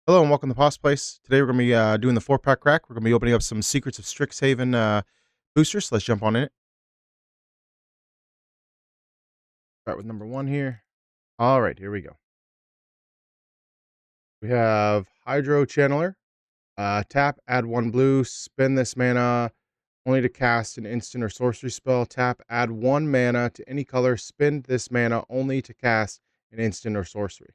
Hello and welcome to Pos Place. Today we're going to be doing the 4-pack crack. We're going to be opening up some Secrets of Strixhaven boosters. So let's jump on in it. Start with number 1 here. All right, here we go. We have Hydro Channeler. Tap, add 1 blue, spend this mana only to cast an instant or sorcery spell. Tap, add 1 mana to any color, spend this mana only to cast an instant or sorcery.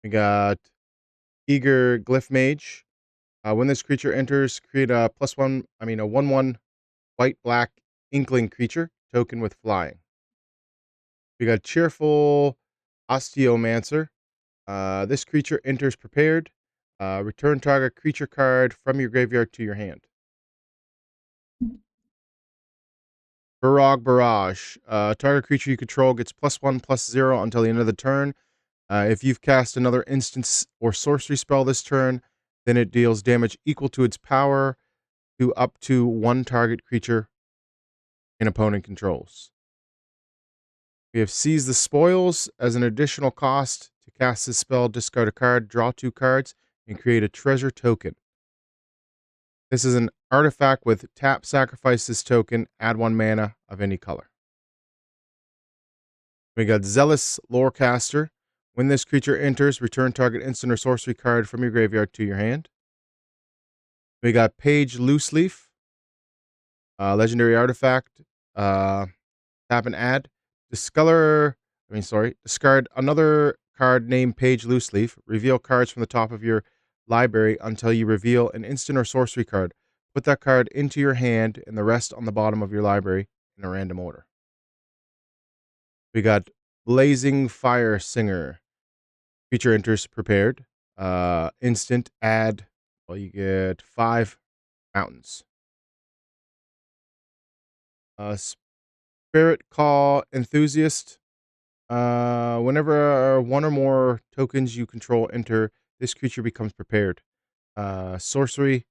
We got Eager Glyph Mage. When this creature enters, create a a 1/1 white-black inkling creature token with flying. We got Cheerful Osteomancer. This creature enters prepared. Return target creature card from your graveyard to your hand. Barrage. Target creature you control gets +1/+0 until the end of the turn. If you've cast another instance or sorcery spell this turn, then it deals damage equal to its power to up to 1 target creature an opponent controls. We have Seize the Spoils. As an additional cost to cast this spell, discard a card, draw 2 cards, and create a treasure token. This is an artifact with tap, sacrifice this token, add 1 mana of any color. We got Zealous Lorecaster. When this creature enters, return target instant or sorcery card from your graveyard to your hand. We got Page Looseleaf. Legendary artifact. Tap and add. Discard another card named Page Looseleaf. Reveal cards from the top of your library until you reveal an instant or sorcery card. Put that card into your hand and the rest on the bottom of your library in a random order. We got Blazing Fire Singer. Creature enters prepared. Instant add. Well, you get 5 mountains. Spirit Call Enthusiast. Whenever 1 or more tokens you control enter, this creature becomes prepared. Sorcery.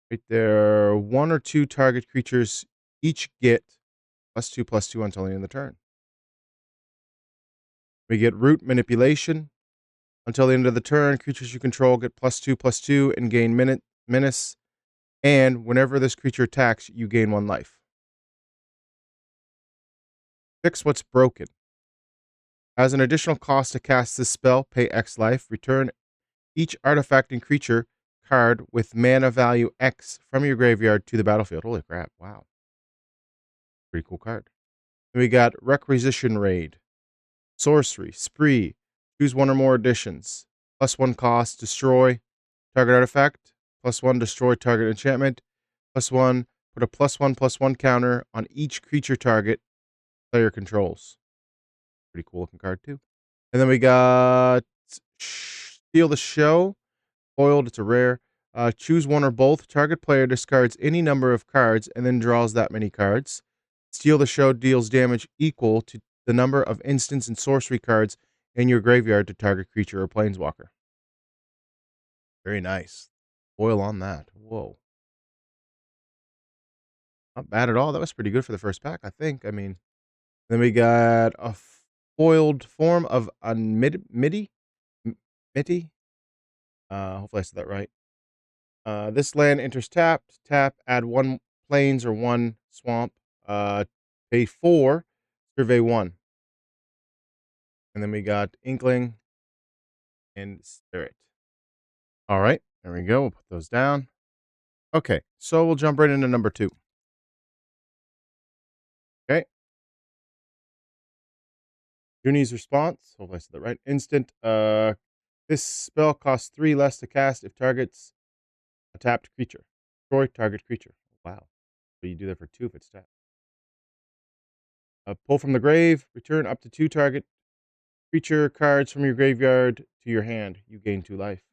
Right there. 1 or 2 target creatures each get +2/+2 until the end of the turn. We get Root Manipulation. Until the end of the turn, creatures you control get +2/+2 and gain menace. And whenever this creature attacks, you gain 1 life. Fix What's Broken. As an additional cost to cast this spell, pay X life. Return each artifact and creature card with mana value X from your graveyard to the battlefield. Holy crap. Wow. Pretty cool card. Then we got Requisition Raid. Sorcery. Spree. Choose 1 or more additions. +1 cost. Destroy target artifact. +1 destroy target enchantment. +1 put a +1/+1 counter on each creature target player controls. Pretty cool looking card too. And then we got Steal the Show. Foiled, it's a rare. Choose 1 or both. Target player discards any number of cards and then draws that many cards. Steal the Show deals damage equal to the number of instants and sorcery cards in your graveyard to target creature or planeswalker. Very nice. Foil on that. Whoa. Not bad at all. That was pretty good for the first pack, I think. I mean, then we got a foiled form of a MIDI. Mitty. Hopefully I said that right. This land enters tapped. Tap, add 1 plains or 1 swamp. Pay 4, survey 1. And then we got Inkling and Spirit. All right, there we go. We'll put those down. Okay, so we'll jump right into number 2. Okay. Junie's Response. Hopefully I said that right. Instant. This spell costs 3 less to cast if targets a tapped creature. Destroy target creature. Wow. So you do that for 2 if it's tapped. Pull from the grave. Return up to 2 target creature cards from your graveyard to your hand. You gain 2 life.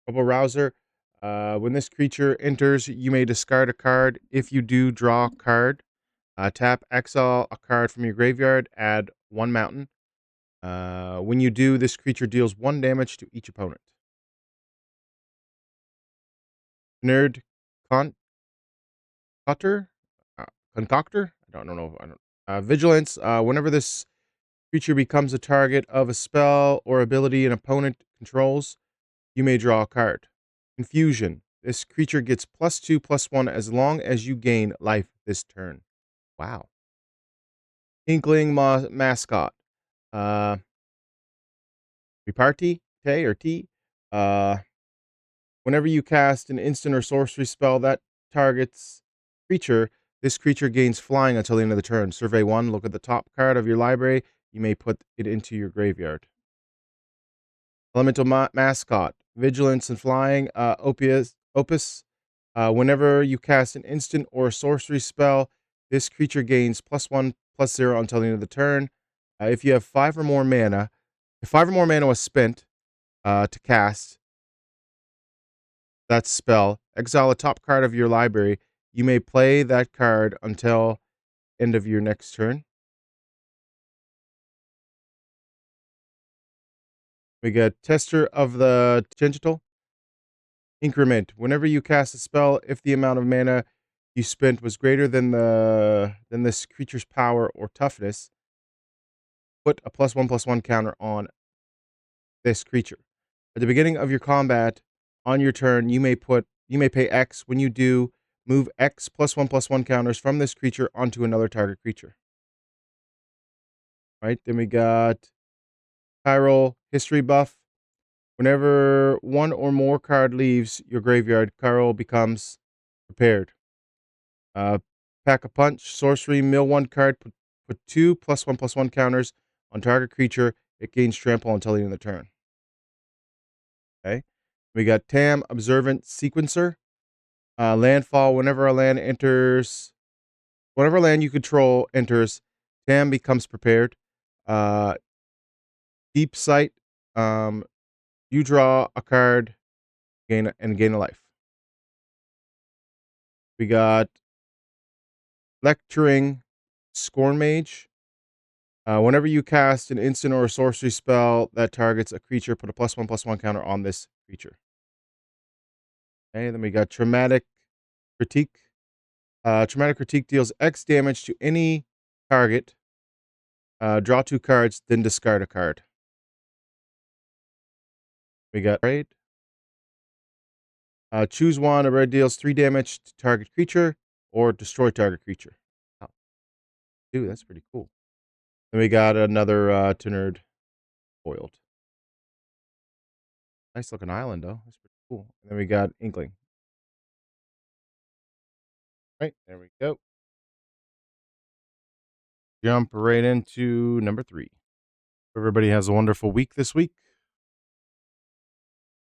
Trouble Rouser. When this creature enters, you may discard a card. If you do, draw a card. Tap, exile a card from your graveyard. Add 1 mountain. When you do, this creature deals 1 damage to each opponent. Nerd Concoctor? I don't know. Vigilance. Whenever this Creature becomes a target of a spell or ability an opponent controls, you may draw a card. Confusion. This creature gets +2/+1 as long as you gain life this turn. Wow. Inkling mascot. Uh, Repartee, Tay or T. Uh, Whenever you cast an instant or sorcery spell that targets creature, this creature gains flying until the end of the turn. Survey 1, look at the top card of your library. You may put it into your graveyard. Elemental mascot, vigilance and flying. Opus. Whenever you cast an instant or sorcery spell, this creature gains +1/+0 until the end of the turn. If you have 5 or more mana, if 5 or more mana was spent to cast that spell, exile a top card of your library. You may play that card until end of your next turn. We got Tester of the Tangential. Increment. Whenever you cast a spell, if the amount of mana you spent was greater than this creature's power or toughness, put a +1/+1 counter on this creature. At the beginning of your combat, on your turn, you may pay X. When you do, move X +1/+1 counters from this creature onto another target creature. Right? Then we got Chiral History Buff. Whenever one or more card leaves your graveyard, Chiral becomes prepared. Uh, Pack a Punch, Sorcery, mill 1 card, put 2 +1/+1 counters on target creature. It gains trample until the end of the turn. Okay. We got Tam, Observant Sequencer. Landfall, whenever land you control enters, Tam becomes prepared. Uh, Deep Sight, um, you draw a card, gain a life. We got Lecturing Scorn Mage. Whenever you cast an instant or a sorcery spell that targets a creature, put a +1/+1 counter on this creature. Okay, then we got Traumatic Critique. Traumatic Critique deals X damage to any target. Draw 2 cards, then discard a card. We got Raid. Choose one. A red deals 3 damage to target creature or destroy target creature. Wow, dude, that's pretty cool. Then we got another Tunerd foiled. Nice looking island, though. That's pretty cool. And then we got Inkling. Right, there we go. Jump right into number 3. Everybody has a wonderful week this week.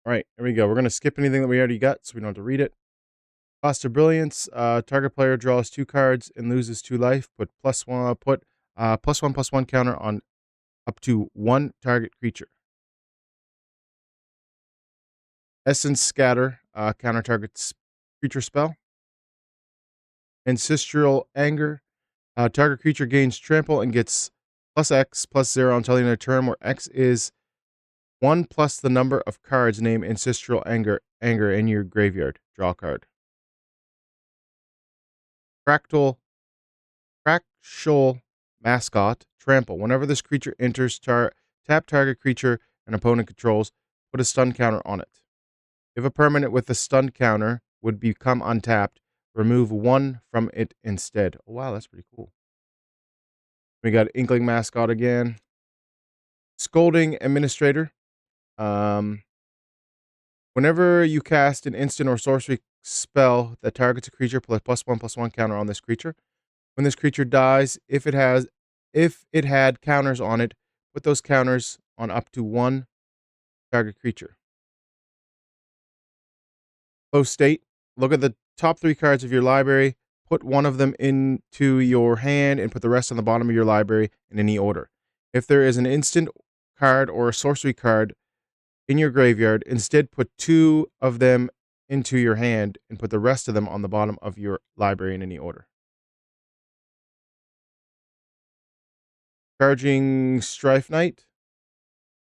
All right, here we go. We're going to skip anything that we already got so we don't have to read it. Cost of Brilliance. Target player draws 2 cards and loses 2 life. Put +1/+1 counter on up to 1 target creature. Essence Scatter. Counter target creature spell. Ancestral Anger. Target creature gains trample and gets +X/+0 until the end of the turn, where X is 1 plus the number of cards named Ancestral Anger in your graveyard. Draw a card. Fractal Mascot. Trample. Whenever this creature enters, tap target creature an opponent controls, put a stun counter on it. If a permanent with a stun counter would become untapped, remove 1 from it instead. Oh, wow, that's pretty cool. We got Inkling Mascot again. Scolding Administrator. Um, Whenever you cast an instant or sorcery spell that targets a creature, put a +1/+1 counter on this creature. When this creature dies, if it had counters on it, put those counters on up to 1 target creature. Post state. Look at the top 3 cards of your library. Put one of them into your hand and put the rest on the bottom of your library in any order. If there is an instant card or a sorcery card in your graveyard, instead put 2 of them into your hand and put the rest of them on the bottom of your library in any order. Charging Strife Knight.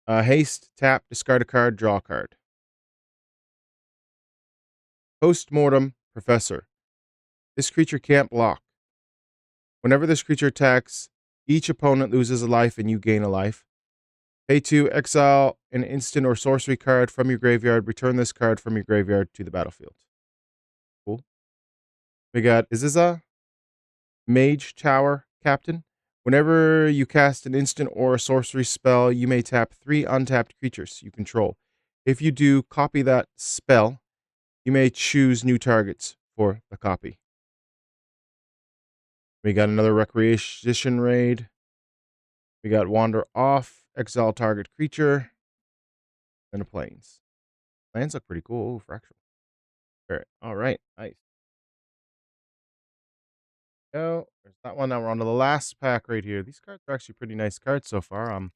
Haste, tap, discard a card, draw a card. Postmortem Professor. This creature can't block. Whenever this creature attacks, Each opponent loses a life and you gain a life. Pay 2, exile an instant or sorcery card from your graveyard. Return this card from your graveyard to the battlefield. Cool. We got Iziza, Mage Tower Captain. Whenever you cast an instant or a sorcery spell, you may tap 3 untapped creatures you control. If you do, copy that spell. You may choose new targets for the copy. We got another Requisition Raid. We got Wander Off, exile target creature, and a Plains. Plains look pretty cool. Ooh, fractional. All right, nice. Go. There's that one. Now we're on to the last pack right here. These cards are actually pretty nice cards so far. I don't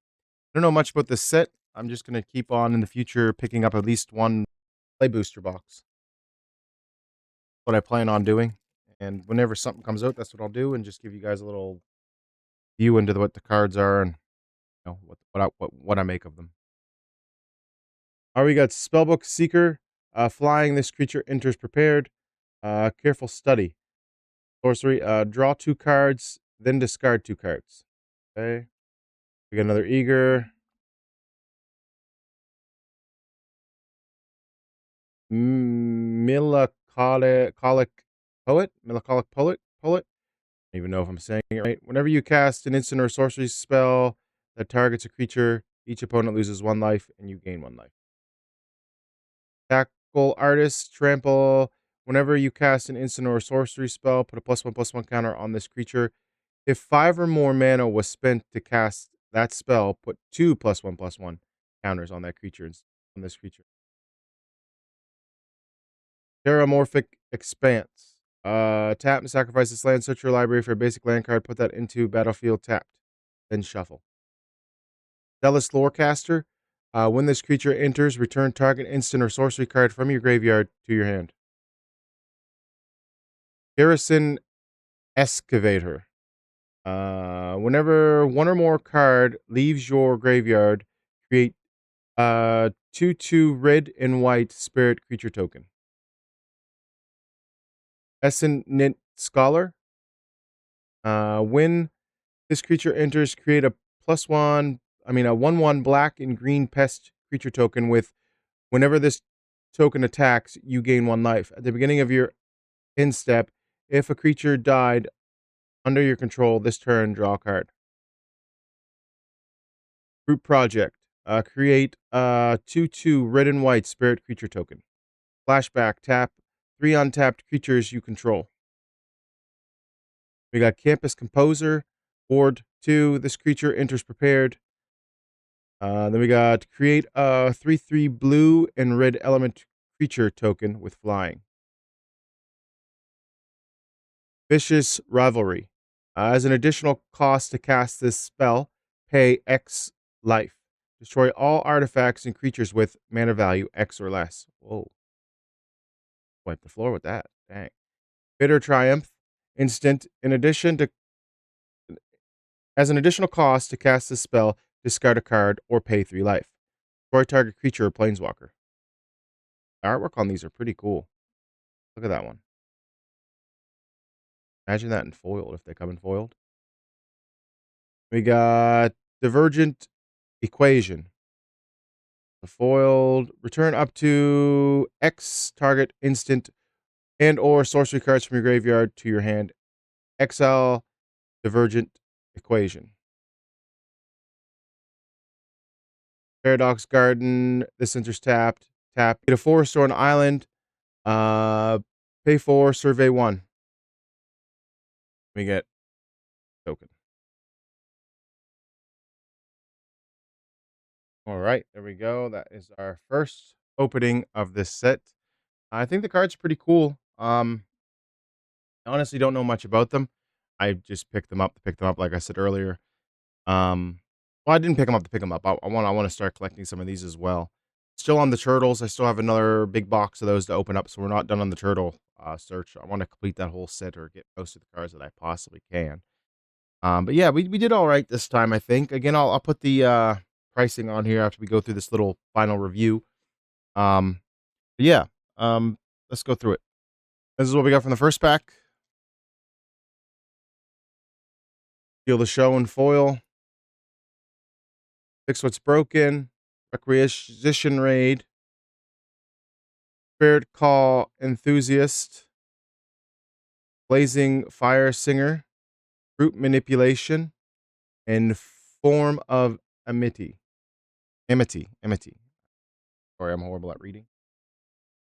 know much about this set. I'm just gonna keep on in the future picking up at least one play booster box. What I plan on doing, and whenever something comes out, that's what I'll do, and just give you guys a little view into what the cards are and what I make of them. All right, we got Spellbook Seeker. Flying, this creature enters prepared. Careful study. Sorcery. Draw 2 cards, then discard 2 cards. Okay. We got another Eager. Melancholic Poet. Melancholic Poet. I don't even know if I'm saying it right. Whenever you cast an instant or sorcery spell that targets a creature, each opponent loses 1 life and you gain 1 life. Tackle Artist, Trample. Whenever you cast an instant or sorcery spell, put a +1/+1 counter on this creature. If 5 or more mana was spent to cast that spell, put 2 +1/+1 counters on that creature. On this creature. Terramorphic Expanse. Tap and sacrifice this land. Search your library for a basic land card. Put that into battlefield tapped. Then shuffle. Zealous Lorecaster. When this creature enters, return target instant or sorcery card from your graveyard to your hand. Garrison Excavator. Whenever 1 or more card leaves your graveyard, create 2/2 red and white spirit creature token. Essendant Scholar. When this creature enters, create a a 1/1 black and green pest creature token with whenever this token attacks, you gain 1 life. At the beginning of your end step, if a creature died under your control this turn, draw a card. Group Project. Create a 2/2 red and white spirit creature token. Flashback. Tap 3 untapped creatures you control. We got Campus Composer. Board 2. This creature enters prepared. Then we got create a 3/3 blue and red element creature token with flying. Vicious Rivalry. As an additional cost to cast this spell, pay X life. Destroy all artifacts and creatures with mana value X or less. Whoa. Wipe the floor with that. Dang. Bitter Triumph. Instant. As an additional cost to cast this spell, discard a card or pay 3 life. Destroy target creature or planeswalker. The artwork on these are pretty cool. Look at that one. Imagine that in foiled if they come in foiled. We got Divergent Equation. The foiled, return up to X target instant and or sorcery cards from your graveyard to your hand. Exile Divergent Equation. Paradox Garden. This enters tapped. Tap. Get a forest or an island. Pay 4, survey 1. We get token. All right, there we go. That is our first opening of this set. I think the cards are pretty cool. I honestly don't know much about them. I just picked them up to pick them up, like I said earlier. Well, I didn't pick them up to pick them up. I want to start collecting some of these as well. Still on the turtles. I still have another big box of those to open up, so we're not done on the turtle search. I want to complete that whole set or get most of the cards that I possibly can. But yeah, we did all right this time, I think. Again, I'll put the pricing on here after we go through this little final review. But yeah, let's go through it. This is what we got from the first pack. Steal the Show in foil. Fix What's Broken. Requisition Raid. Spirit Call Enthusiast. Blazing Fire Singer. Group Manipulation. And Form of Amity. Amity. Sorry, I'm horrible at reading.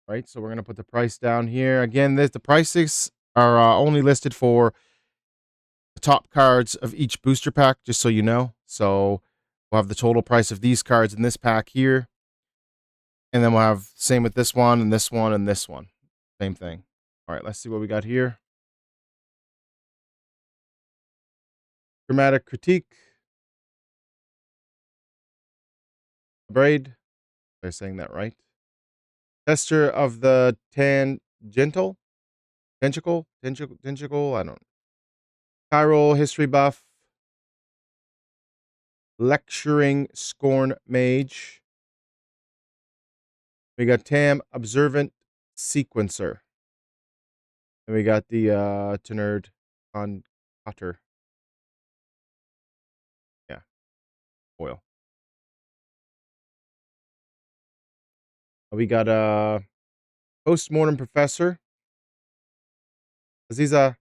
Right, so we're going to put the price down here. Again, the prices are only listed for the top cards of each booster pack, just so you know. So we'll have the total price of these cards in this pack here. And then we'll have same with this one and this one and this one. Same thing. All right, let's see what we got here. Dramatic Critique. Braid. Am I saying that right? Tester of the Tentacle. I don't. Chiral History Buff. Lecturing Scorn Mage. We got Tam Observant Sequencer. And we got the Tenerd on Otter. Yeah. Foil. We got Postmortem Professor. Aziza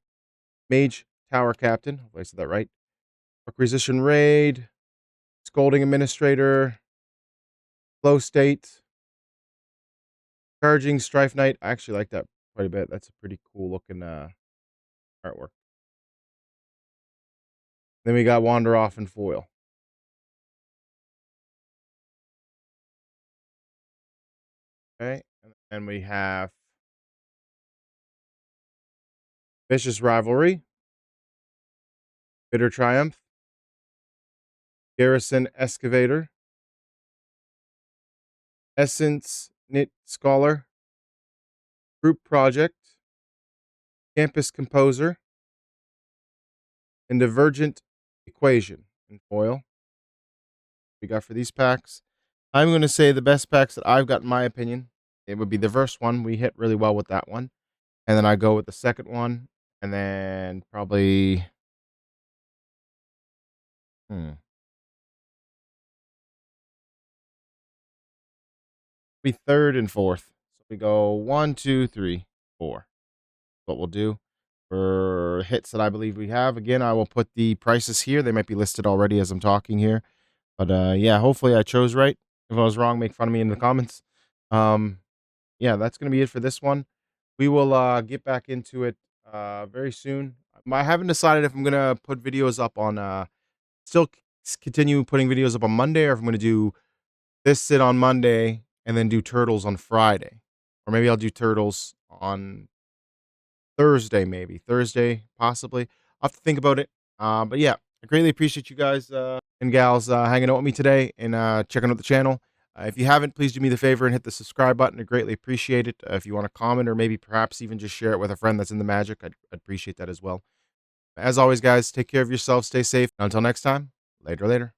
Mage Tower Captain. Hopefully I said that right. Requisition Raid. Scolding Administrator. Flow State. Charging Strife Knight. I actually like that quite a bit. That's a pretty cool looking artwork. Then we got Wander Off in foil. Okay. And then we have Vicious Rivalry. Bitter Triumph. Garrison Excavator. Essence Knit Scholar. Group Project. Campus Composer. And Divergent Equation in foil. We got for these packs. I'm going to say the best packs that I've got, in my opinion, it would be the first one. We hit really well with that one. And then I go with the second one. And then probably... be third and fourth. So we go 1, 2, 3, 4. What we'll do for hits that I believe we have. Again, I will put the prices here. They might be listed already as I'm talking here. But yeah, hopefully I chose right. If I was wrong, make fun of me in the comments. Yeah, that's going to be it for this one. We will get back into it very soon. I haven't decided if I'm going to put videos up on, still continue putting videos up on Monday, or if I'm going to do this sit on Monday and then do Turtles on Friday. Or maybe I'll do Turtles on Thursday, maybe. Thursday, possibly. I'll have to think about it. But yeah, I greatly appreciate you guys and gals hanging out with me today and checking out the channel. If you haven't, please do me the favor and hit the subscribe button. I greatly appreciate it. If you want to comment or maybe perhaps even just share it with a friend that's in the Magic, I'd appreciate that as well. As always, guys, take care of yourselves. Stay safe. Until next time, later.